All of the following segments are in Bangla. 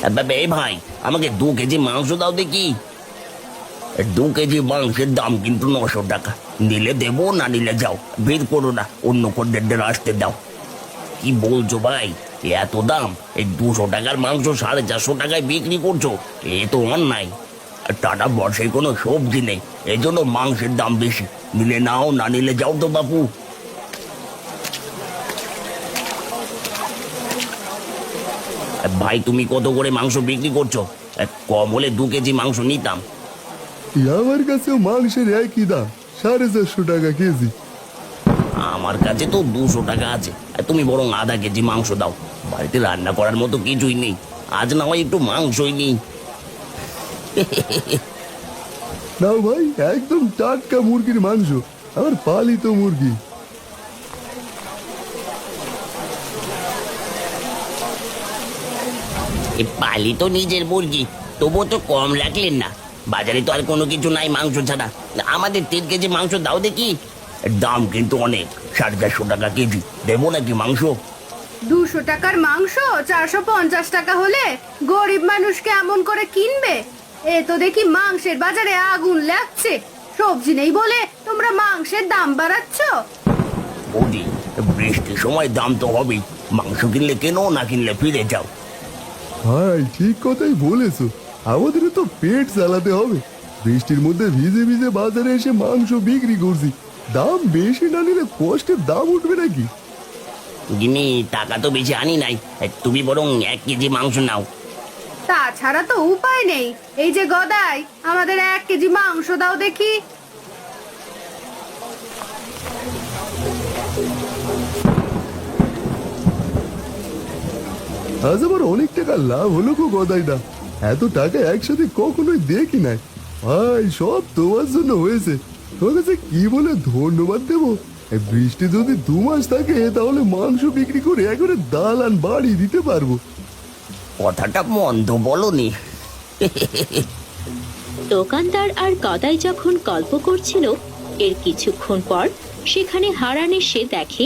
এই ভাই, আমাকে 2 কেজি মাংস দাও দেখি। 2 কেজি মাংসের দাম কিন্তু 900 টাকা। নিলে দেবো, না নিলে যাও, বের করো না, অন্য খদ্দেরদের আসতে দাও। কি বলছো ভাই, এত দাম? এই 200 টাকার মাংস 450 টাকায় বিক্রি করছো? এ তো অন্যায়। আর টাটা বর্ষায় কোনো সবজি নেই, এই জন্য মাংসের দাম বেশি। নিলে নাও, না নিলে যাও তো বাপু। ভাই, তুমি কত করে মাংস বিক্রি করছো? কম হলে 2 কেজি মাংস নিতাম। আমার কাছেও মাংসের একই দাম, 450 টাকা কেজি। আমার কাছে তো 200 টাকা আছে। তুমি বরং ½ কেজি মাংস দাও, বাড়িতে রান্না করার মতো কিছুই নেই। আজ না হয় একটু মাংসই নেই। নাও ভাই, একদম টাটকা মুরগির মাংস, আমার পালিত মুরগি। পালি তো নিজের মুরগি, তবুও তো কম রাখলেন না। বাজারে তো আর কোনো কিছু নাই মাংস ছাড়া। আমাদের 3 কেজি মাংস দাও দেখি। দাম কিন্তু অনেক, 450 টাকা কেজি। দেবো নাকি মাংস? 200 টাকার মাংস 450 টাকা হলে গরিব মানুষকে এমন করে কিনবে? এ তো দেখি মাংসের বাজারে আগুন লাগছে। সবজি নেই বলে তোমরা মাংসের দাম বাড়াচ্ছ। বৌদি, বৃষ্টির সময় দাম তো হবেই। মাংস কিনলে কেনো, না কিনলে ফিরে যাও। ভাই ঠিক কথাই বলেছো, আমাদেরও তো পেট চালাতে হবে। বৃষ্টির মধ্যে ভিজে ভিজে বাজারে এসে মাংস বিক্রি করছি, দাম বেশি না নিলে কষ্টের দাম উঠবে নাকি? গিনি, টাকা তো বেশি আনি নাই, তুমি বরং 1 কেজি মাংস নাও। তাছাড়া তো উপায় নেই। এই যে গদাই, আমাদের 1 কেজি মাংস দাও দেখি। আজ আবার অনেক টাকা লাভ হলো গো গদাইদা, এত টাকা একসাথে কখনোই দেখি নাই। ভাই, সব তোমার জন্য হয়েছে। তোমার কাছে কি বলে ধন্যবাদ দেবো? এই বৃষ্টি যদি 2 মাস থাকে তাহলে মাংস বিক্রি করে একবারে দালান বাড়ি দিতে পারবো। কথাটা মন্দ বলনি। দোকানদার আর গদাই যখন গল্প করছিল, এর কিছুক্ষণ পর সেখানে হারান এসে দেখে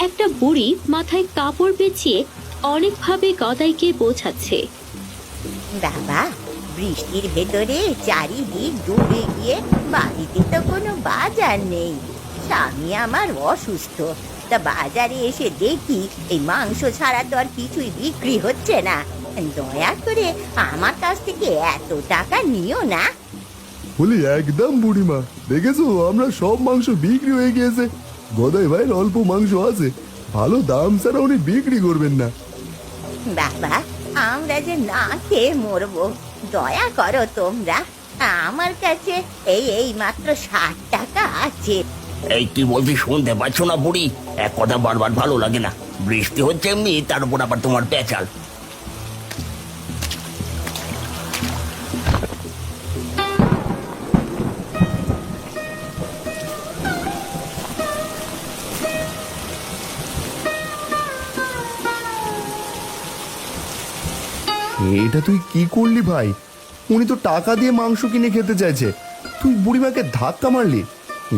একটা বুড়ি মাথায় কাপড় পেঁচিয়ে অনেকভাবে গদাইকে বোঝাচ্ছে। বাবা, বৃষ্টির ভেতরে চারিদিক ডুবে গিয়ে বাড়িতে তো কোনো বাজার নেই। স্বামী আমার অসুস্থ, তা বাজারে এসে দেখি এই মাংস ছাড়া তো আর কিছুই বিক্রি হচ্ছে না। দয়া করে আমার কাছ থেকে এত টাকা নিও না। বলি একদম বুড়িমা, দেখেছো আমরা সব মাংস বিক্রি হয়ে গিয়েছে। গদাই ভাইয়ের অল্প মাংস আছে, ভালো দাম ছাড়া উনি বিক্রি করবেন না। বাবা, আমরা যে না খেয়ে মরবো, দয়া করো তোমরা। আমার কাছে এই মাত্র 60 টাকা আছে। এই কি বলছি শুনতে পাচ্ছ না বুড়ি? এক কথা বারবার ভালো লাগে না। বৃষ্টি হচ্ছে এমনি, তার উপর আবার তোমার পেঁচাল। এটা তুই কি করলি ভাই? উনি তো টাকা দিয়ে মাংস কিনে খেতে চাইছে, তুই বুড়িমাকে ধাক্কা মারলি।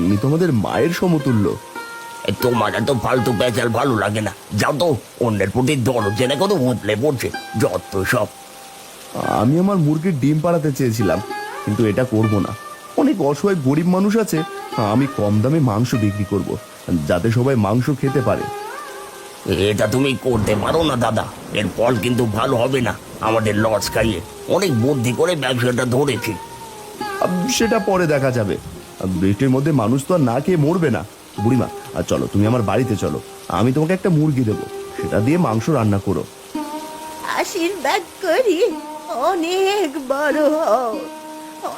উনি তো আমাদের মায়ের সমতুল্য। তোমার এত ফালতু পেঁচাল ভালো লাগে না। যাও তো, অন্যের প্রতি দরদ জেনে কত উতলে পড়ছে, যত সব। আমি আমার মুরগির ডিম পাড়াতে চেয়েছিলাম, কিন্তু এটা করব না। অনেক অসহায় গরিব মানুষ আছে, আমি কম দামে মাংস বিক্রি করব, যাতে সবাই মাংস খেতে পারে। এটা তুমি করতে পারো না দাদা, এর ফল কিন্তু ভালো হবে না। আমাদের লস খাইয়ে অনেক বুদ্ধি করে ব্যবসাটা ধরেছি। সেটা পরে দেখা যাবে। বৃষ্টির মধ্যে মানুষ তো আর না খেয়ে মরবে না। বুড়িমা, আর চলো, তুমি আমার বাড়িতে চলো, আমি তোমাকে একটা মুরগি দেবো, সেটা দিয়ে মাংস রান্না করো। আশীর্বাদ করি, অনেক বড় হও,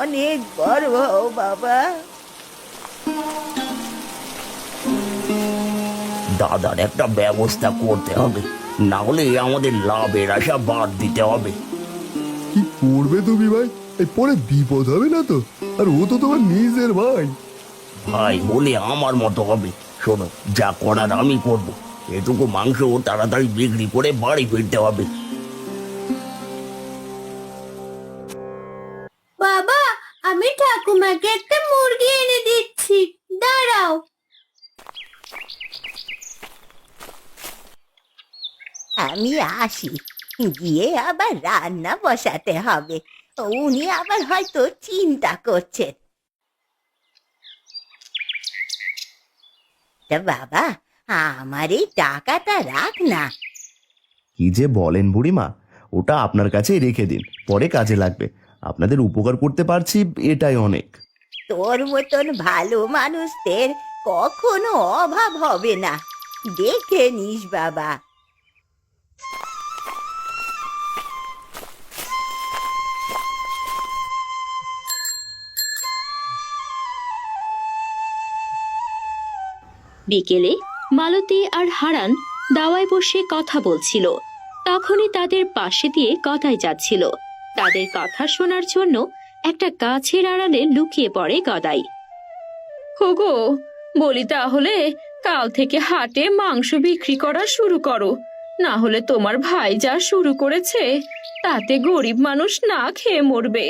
অনেক বড় হও বাবা। দাদার একটা ব্যবস্থা করতে হবে, না হলে আমাদের লাভের আশা বাদ দিতে হবে। কি করবে তুমি ভাই? এই পরে বিপদ হবে না তো? আর ও তো তোমার নিজের ভাই। ভাই বলে আমার মতো হবে? শোনো, যা করার আমি করব। এটুকু মাংস তাড়াতাড়ি বিক্রি করে বাড়ি ফিরতে হবে। বাবা, আমি ঠাকুমাকে একটা মুরগি এনে দিচ্ছি, দাঁড়াও। আমি আসি, গিয়ে আবার রান্না বসাতে হবে। উনি আবার হয়তো চিন্তা করছেন। তা বাবা, আমার এই টাকাটা রাখ না। কি যে বলেন বুড়িমা, ওটা আপনার কাছেই রেখে দিন, পরে কাজে লাগবে। আপনাদের উপকার করতে পারছি, এটাই অনেক। তোর মতন ভালো মানুষদের কখনো অভাব হবে না, দেখে নিস বাবা। বিকেলে মালতী আর হারান দাওয়ায় বসে কথা বলছিল। তখনই তাদের পাশে দিয়ে গদাই যাচ্ছিল। তাদের কথা শোনার জন্য একটা গাছের আড়ালে লুকিয়ে পড়ে গদাই। হোগো, বলি তাহলে কাল থেকে হাটে মাংস বিক্রি করা শুরু করো, না হলে তোমার ভাই যা শুরু করেছে তাতে গরিব মানুষ না খেয়ে মরবে।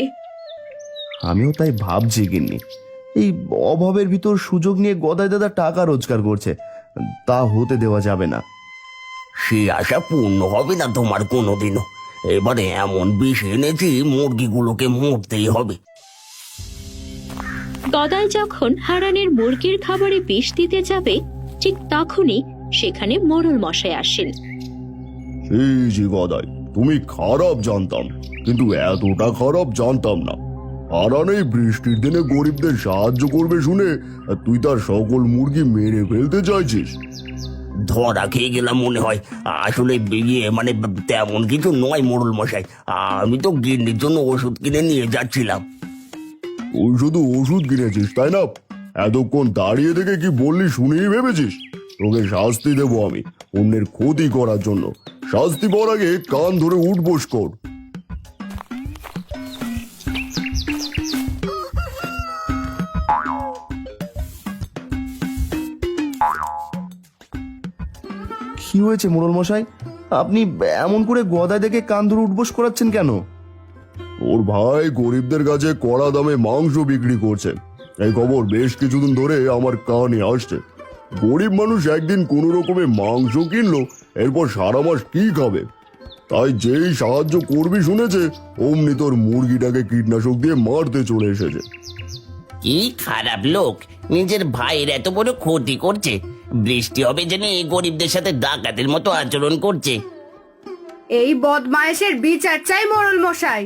আমিও তাই ভাবছি গিন্নি, এই অভাবের ভিতর সুযোগ নিয়ে গদাই দাদা টাকা রোজগার করছে, তা হতে দেওয়া যাবে না। সে আশা পূর্ণ হবে না তোমার কোনোদিনও। এবারে এমন বিষ এনেছি, মুরগিগুলোকে মরতেই হবে। গদাই যখন হারানের মুরগির খাবারে বিষ দিতে যাবে, ঠিক তখনই সেখানে মোড়ল মশাই আসেন। এই যে গদাই, তুমি খারাপ জানতাম, কিন্তু এতটা খারাপ জানতাম না। হারান এই বৃষ্টির দিনে গরিবদের সাহায্য করবে শুনে তুই তার সকল মুরগি মেরে ফেলতে চাইছিস। ধরা খেয়ে গেলাম মনে হয়। আসলে মানে তেমন কিছু নয় মোড়ল মশাই, আমি তো গিন্নির জন্য ওষুধ কিনে নিয়ে যাচ্ছিলাম। তুই শুধু ওষুধ কিনেছিস তাই না? এতক্ষণ দাঁড়িয়ে থেকে কি বললি শুনেই ভেবেছিস? তোকে শাস্তি দেবো আমি অন্যের ক্ষতি করার জন্য। শাস্তি পাওয়ার আগে কান ধরে উঠবোস কর। কি হয়েছে মোড়ল মশাই, আপনি এমন করে গদায় দেখে কান ধরে উঠবোস করাচ্ছেন কেন? ওর ভাই গরিবদের কাছে কড়া দামে মাংস বিক্রি করছে, এই খবর বেশ কিছুদিন ধরে আমার কানে আসছে। গরিব মানুষ একদিন কোনো রকমে মাংস কিনলো, এরপর সারা মাস কি খাবে? তাই যেই সাহায্য করবি শুনেছে, অমনি তোর মুরগিটাকে কীটনাশক দিয়ে মারতে চলে এসেছে। কি খারাপ লোক, নিজের ভাইয়ের এত বড় ক্ষতি করছে। বৃষ্টি হবে জেনে এই গরিবদের সাথে ডাকাতের মতো আচরণ করছে। এই বদমায়েশের বিচার চাই মোড়ল মশাই।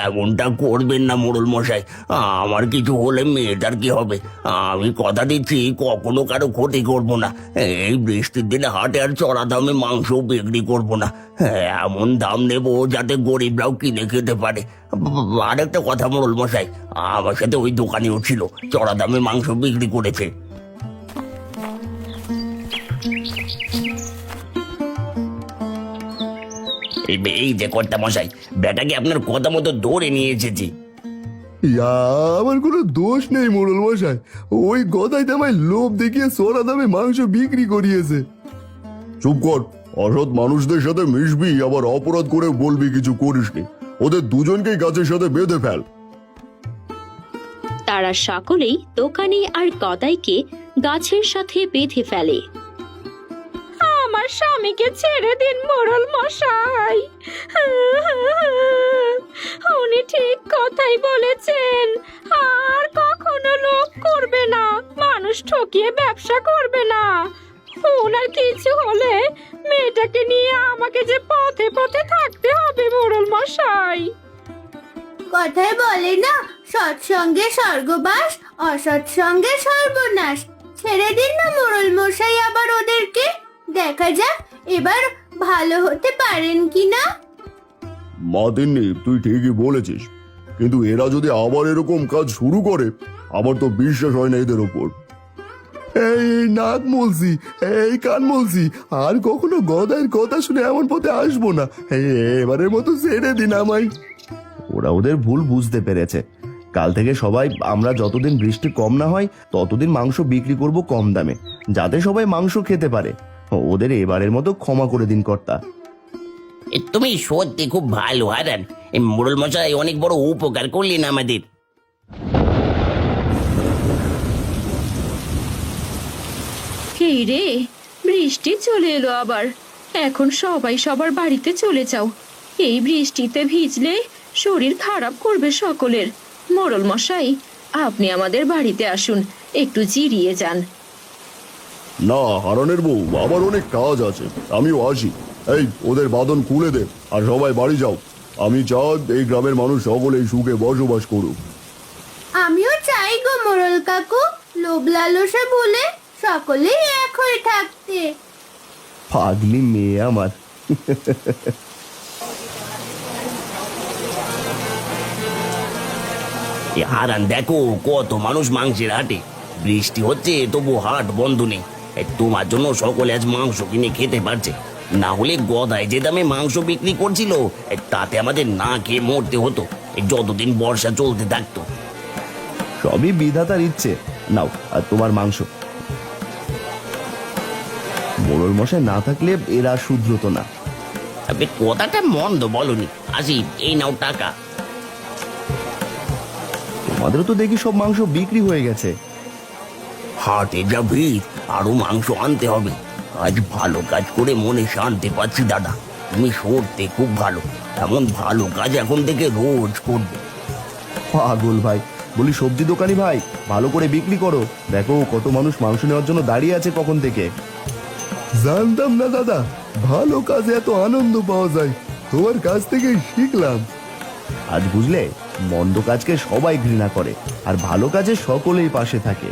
এমনটা করবেন না মোড়ল মশাই, আমার কিছু হলে মেয়েটার কি হবে? আমি কথা দিচ্ছি কখনো কারো ক্ষতি করব না। এই বৃষ্টির দিনে হাটে আর চড়া দামে মাংস বিক্রি করব না। এমন দাম নেব যাতে গরিবরাও কিনে খেতে পারে। আরেকটা কথা মোড়ল মশাই, আমার সাথে ওই দোকানেও ছিল, চড়া দামে মাংস বিক্রি করেছে। এই যে কর্তা মশাই, বেটাকে আপনার কথা মতো ধরে নিয়ে এসেছি। আমার কোনো দোষ নেই মোড়ল মশাই, ওই গদাই আমায় লোভ দেখিয়ে সোনা দামে মাংস বিক্রি করিয়েছে। চুপ কর, অসৎ মানুষদের সাথে মিশবি আবার অপরাধ করে বলবি কিছু করিসনি। ওদের দুজনকেই গাছের সাথে বেঁধে ফেল। তারা সকলেই দোকানি আর গদাইকে গাছের সাথে বেঁধে ফেলে। আমার স্বামীকে ছেড়ে দিন মোড়ল মশাই, উনি ঠিক কথাই বলেছেন। আর কখনো লোভ করবে না, মানুষ ঠকিয়ে ব্যবসা করবে না। ওনার কিছু হলে মেয়েটাকে নিয়ে আমাকে যে পথে পথে থাকতে হবে মোড়ল মশাই। কথায় বলে না, সৎসঙ্গে স্বর্গবাস, অসৎসঙ্গে সর্বনাশ। ছেড়ে দিন না মোড়ল মশাই আবার ওদেরকে, দেখা যাক এবার ভালো হতে পারেন কিনা। মাতিননি, তুই ঠিকই বলেছিস, কিন্তু এরা যদি আবার এরকম কাজ শুরু করে, আমার তো বিশ্বাস হয় না এদের ওপর। এই নাক মলছি, এই কান মলছি, আর কখনো গদাইয়ের কথা শুনে এমন পথে আসবো না। এবারের মতো ছেড়ে দিন আমায়। ওরা ওদের ভুল বুঝতে পেরেছে। কাল থেকে সবাই আমরা যতদিন বৃষ্টি কম না হয় ততদিন মাংস বিক্রি করব কম দামে, যাতে সবাই মাংস খেতে পারে। ওদের এবারের মতো ক্ষমা করে দিন কর্তা। তুমি সত্যি খুব ভালো হারান, মোড়ল মশাই অনেক বড় উপকার করলেন আমাদের। এই রে, বৃষ্টি চলে এলো আবার। এখন সবাই সবার বাড়িতে চলে যাও। এই বৃষ্টিতে ভিজলে শরীর খারাপ করবে সকলের। মোড়ল মশাই, আপনি আমাদের বাড়িতে আসুন, একটু জিরিয়ে যান। না হারানের বউ, আবার অনেক কাজ আছে, আমিও আসি। এই ওদের বাঁধন খুলে দে আর সবাই বাড়ি যাও। আমি চাই এই গ্রামের মানুষ সকলেই সুখে বসবাস করুক। আমিও চাই গো মোড়ল কাকু, লোভ লালসা বলে সকলেই এক হয়ে থাকতে। পাগলি মেয়ে আমার। এ হারান, দেখো কত মানুষ মাংসের হাটে। বৃষ্টি হচ্ছে তবু হাট বন্ধ নেই। তোমার জন্য সকলে আজ মাংস কিনে খেতে পারছে। না হলে গদায় যে দামে মাংস বিক্রি করছিল, তাতে আমাদের না খেয়ে মরতে হতো যতদিন বর্ষা চলতে থাকতো। সবই বিধাতার ইচ্ছে। নাও আর তোমার মাংস। মোড়ল মশাই না থাকলে এরা শুধরতো না। তবে কথাটা মন্দ বলনি। আসি, এই নাও টাকা। তোমাদেরও তো দেখি সব মাংস বিক্রি হয়ে গেছে। হাটে যা ভিড়, আরো মাংস আনতে হবে। আজ ভালো কাজ করে মনে শান্তি পাচ্ছি দাদা। তুমি সরতে খুব ভালো, এমন ভালো কাজ এখন থেকে রোজ করবে। পাগল ভাই, বলি সবজি দোকানি ভাই, ভালো করে বিক্রি করো। দেখো কত মানুষ মাংস নেওয়ার জন্য দাঁড়িয়ে আছে কখন থেকে। জানতাম না দাদা, ভালো কাজে এত আনন্দ পাওয়া যায়। তোমার কাছ থেকেই শিখলাম। আজ বুঝলে, মন্দ কাজকে সবাই ঘৃণা করে আর ভালো কাজে সকলেই পাশে থাকে।